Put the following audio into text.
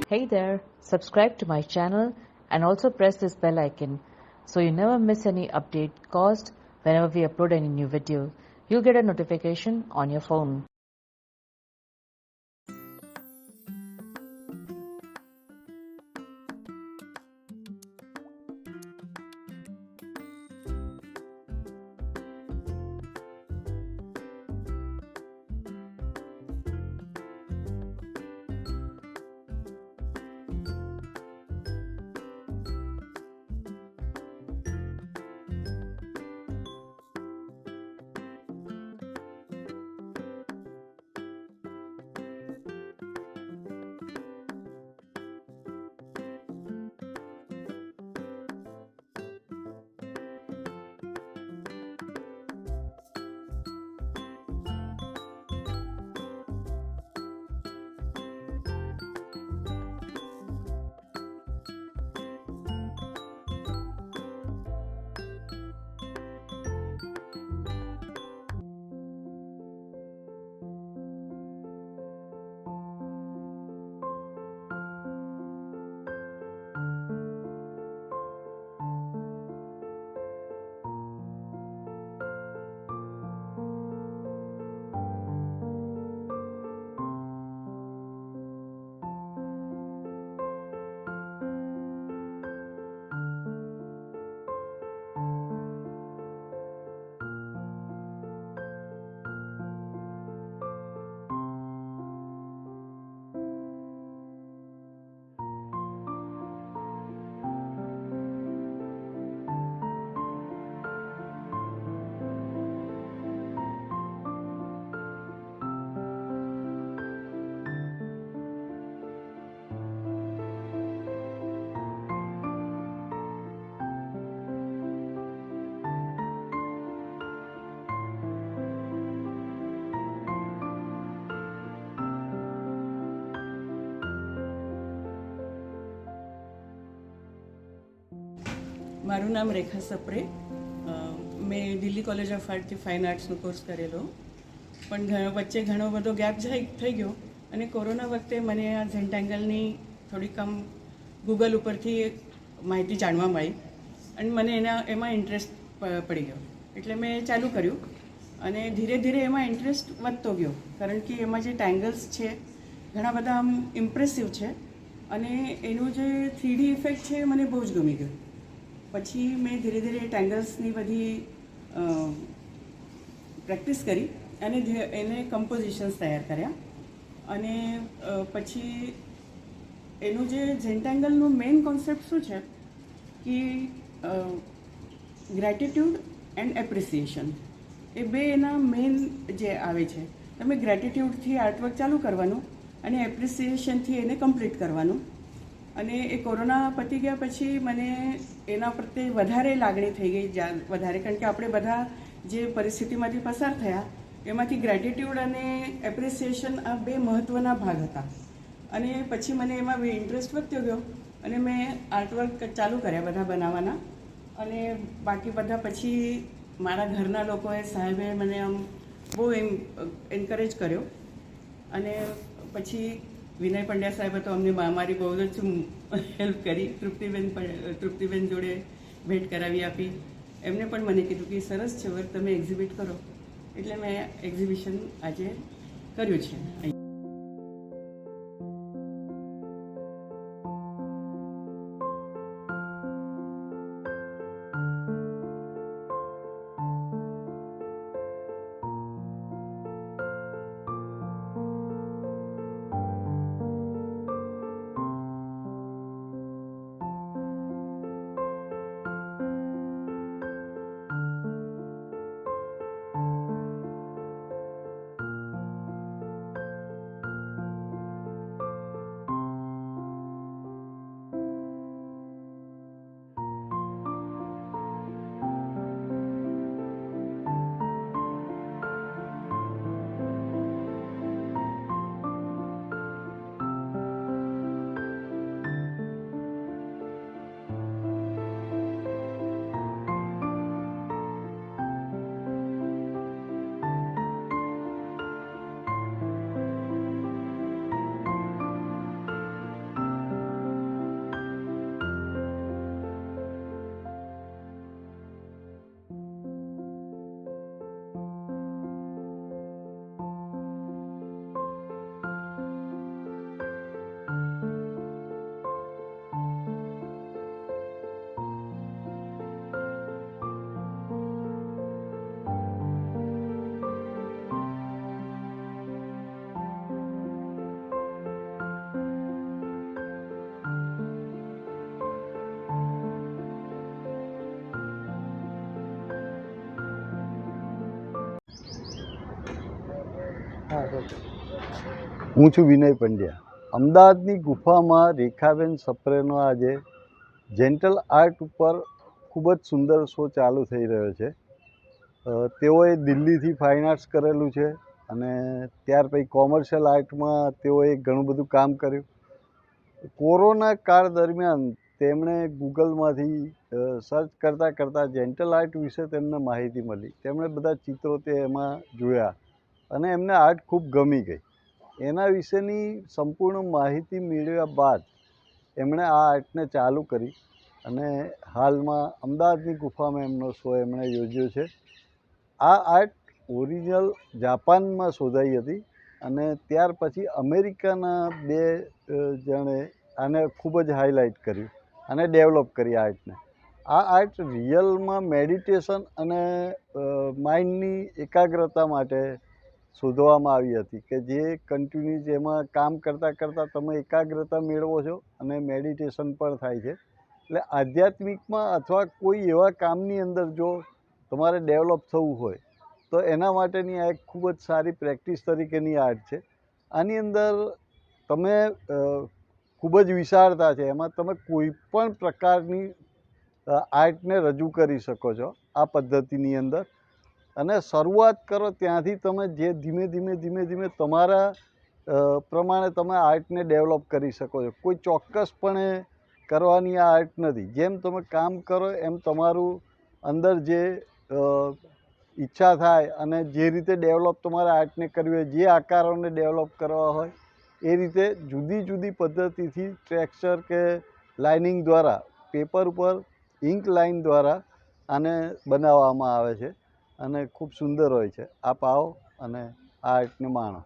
Hey there, subscribe to my channel and also press this bell icon so you never miss any update caused whenever we upload any new video. You'll get a notification on your phone. મારું નામ રેખા સપ્રે. મેં Delhi college of આર્ટથી fine આર્ટ્સનો course કરેલો, પણ વચ્ચે ઘણો બધો ગેપ થઈ ગયો અને કોરોના વખતે મને આ ઝેન્ટેંગલની થોડીક ગૂગલ ઉપરથી માહિતી જાણવા મળી અને મને એમાં ઇન્ટરેસ્ટ પડી ગયો. એટલે મેં ચાલુ કર્યું અને ધીરે ધીરે એમાં ઇન્ટરેસ્ટ વધતો ગયો, કારણ કે એમાં જે ટેંગલ્સ છે ઘણા બધા ઇમ્પ્રેસિવ છે અને એનું જે 3D ઇફેક્ટ છે એ મને બહુ જ ગમી ગયું. પછી મેં ધીરે ધીરે ટેંગલ્સની બધી પ્રેક્ટિસ કરી અને એને કમ્પોઝિશન્સ તૈયાર કર્યા. અને પછી એનું જે ઝેન્ટેંગલનું મેઇન કોન્સેપ્ટ શું છે કે ગ્રેટિટ્યૂડ એન્ડ એપ્રિસિએશન, એ બે એના મેઇન જે આવે છે. તમે ગ્રેટિટ્યૂડથી આર્ટવર્ક ચાલુ કરવાનું અને એપ્રિસિએશનથી એને કમ્પ્લીટ કરવાનું. અને એ કોરોના પતી ગયા પછી મને એના પ્રત્યે વધારે લાગણી થઈ ગઈ, વધારે, કારણ કે આપણે બધા જે પરિસ્થિતિમાંથી પસાર થયા એમાંથી ગ્રેટિટ્યૂડ અને એપ્રિસિએશન આ બે મહત્ત્વના ભાગ હતા. અને પછી મને એમાં ઇન્ટરેસ્ટ વધતો ગયો અને મેં આર્ટવર્ક ચાલુ કર્યા બધા બનાવવાના. અને બાકી બધા પછી મારા ઘરના લોકોએ, સાહેબે મને બહુ એન્કરેજ કર્યો. અને પછી વિનય પંડ્યા સાહેબે તો અમને મારી બહુ જ હેલ્પ કરી. તૃપ્તિબેન જોડે ભેટ કરાવી આપી. એમને પણ મને કીધું કે સરસ છે વર્ક, તમે એક્ઝિબિટ કરો. એટલે મેં એક્ઝિબિશન આજે કર્યું છે. હું છું વિનય પંડ્યા. અમદાવાદની ગુફામાં રેખાબેન સપ્રેનો આજે જેન્ટલ આર્ટ ઉપર ખૂબ જ સુંદર શો ચાલુ થઈ રહ્યો છે. તેઓએ દિલ્હીથી ફાઇન આર્ટ્સ કરેલું છે અને ત્યાર પછી કોમર્શિયલ આર્ટમાં તેઓએ ઘણું બધું કામ કર્યું. કોરોના કાળ દરમિયાન તેમણે ગૂગલમાંથી સર્ચ કરતાં જેન્ટલ આર્ટ વિશે તેમને માહિતી મળી. તેમણે બધા ચિત્રો તે એમાં જોયા અને એમને આર્ટ ખૂબ ગમી ગઈ. એના વિશેની સંપૂર્ણ માહિતી મેળવ્યા બાદ એમણે આ આર્ટને ચાલુ કરી અને હાલમાં અમદાવાદની ગુફામાં એમનો શો એમણે યોજ્યો છે. આ આર્ટ ઓરિજિનલ જાપાનમાં શોધાઈ હતી અને ત્યાર પછી અમેરિકાના 2 જણે આને ખૂબ જ હાઇલાઇટ કર્યું અને ડેવલપ કરી આર્ટને. આ આર્ટ રિયલમાં મેડિટેશન અને માઇન્ડની એકાગ્રતા માટે શોધવામાં આવી હતી કે જે કન્ટિન્યુઅસ એમાં કામ કરતાં તમે એકાગ્રતા મેળવો છો અને મેડિટેશન પણ થાય છે. એટલે આધ્યાત્મિકમાં અથવા કોઈ એવા કામની અંદર જો તમારે ડેવલપ થવું હોય તો એના માટેની આ એક ખૂબ જ સારી પ્રેક્ટિસ તરીકેની આર્ટ છે. આની અંદર તમે ખૂબ જ વિશાળતા છે. એમાં તમે કોઈ પણ પ્રકારની આર્ટને રજૂ કરી શકો છો આ પદ્ધતિની અંદર. અને શરૂઆત કરો ત્યાંથી તમે જે ધીમે તમારા પ્રમાણે તમે આર્ટને ડેવલપ કરી શકો છો. કોઈ ચોક્કસપણે કરવાની આ આર્ટ નથી. જેમ તમે કામ કરો એમ તમારું અંદર જે ઈચ્છા થાય અને જે રીતે ડેવલપ તમારે આર્ટને કરવી હોય, જે આકારોને ડેવલપ કરવા હોય એ રીતે જુદી પદ્ધતિથી ટેક્સચર કે લાઇનિંગ દ્વારા પેપર ઉપર ઇંક લાઇન દ્વારા આને બનાવવામાં આવે છે અને ખૂબ સુંદર હોય છે. આપ આવો અને આ આર્ટને માણો.